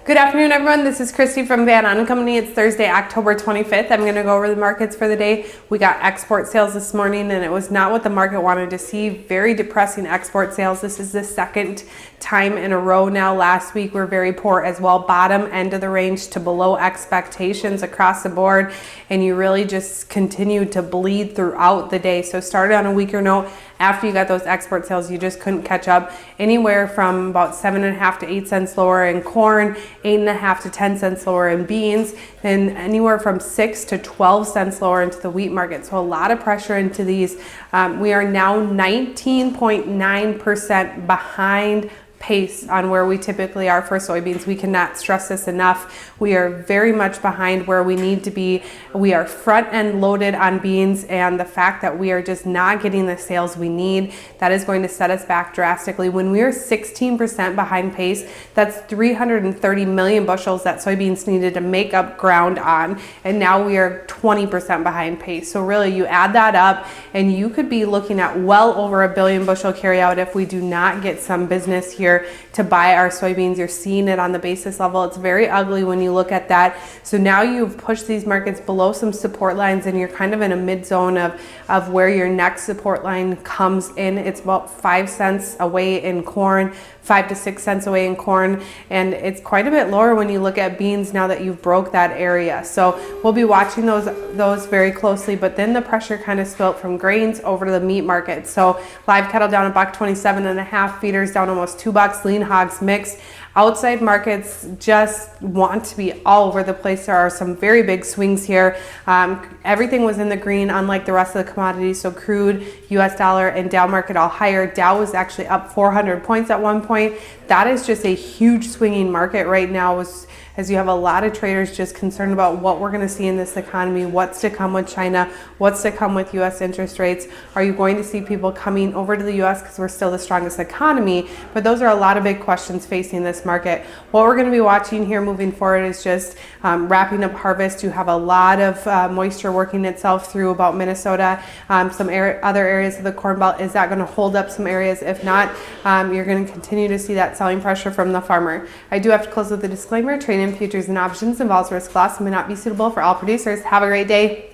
Good afternoon, everyone. This is Christy from Ahn Co. It's Thursday, October 25th. I'm going to go over the markets for the day. We got export sales this morning, and it was not what the market wanted to see. Very depressing export sales. This is the second time in a row now. Last week were very poor as well. Bottom end of the range to below expectations across the board, and you really just continued to bleed throughout the day. So started on a weaker note. After you got those export sales, you just couldn't catch up. Anywhere from about 7.5 to 8 cents lower in corn, 8.5 to 10 cents lower in beans, and anywhere from 6 to 12 cents lower into the wheat market. So a lot of pressure into these. We are now 19.9% behind pace on where we typically are for soybeans. We cannot stress this enough. We are very much behind where we need to be. We are front end loaded on beans, and the fact that we are just not getting the sales we need, that is going to set us back drastically. When we are 16% behind pace, that's 330 million bushels that soybeans needed to make up ground on, and now we are 20% behind pace. So really you add that up and you could be looking at well over 1 billion bushel carryout if we do not get some business here to buy our soybeans. You're seeing it on the basis level. It's very ugly when you look at that. So now you've pushed these markets below some support lines, and you're kind of in a mid zone of where your next support line comes in. It's about 5 cents away in corn, 5 to 6 cents away in corn, and it's quite a bit lower when you look at beans now that you've broke that area. So we'll be watching those very closely, but then the pressure kind of spilt from grains over to the meat market. So live cattle down $1.27.5, feeders down almost $2, lean hogs mixed. Outside markets just want to be all over the place. There are some very big swings here. Everything was in the green, unlike the rest of the commodities. So crude, US dollar, and Dow market all higher. Dow was actually up 400 points at one point. That is just a huge swinging market right now, as you have a lot of traders just concerned about what we're going to see in this economy, what's to come with China, what's to come with US interest rates. Are you going to see people coming over to the US because we're still the strongest economy? But those are a lot of big questions facing this market. What we're going to be watching here moving forward is just wrapping up harvest. You have a lot of moisture working itself through about Minnesota, some other areas of the Corn Belt. Is that going to hold up some areas? If not, you're going to continue to see that selling pressure from the farmer. I do have to close with a disclaimer. Trading in futures and options involves risk loss and may not be suitable for all producers. Have a great day.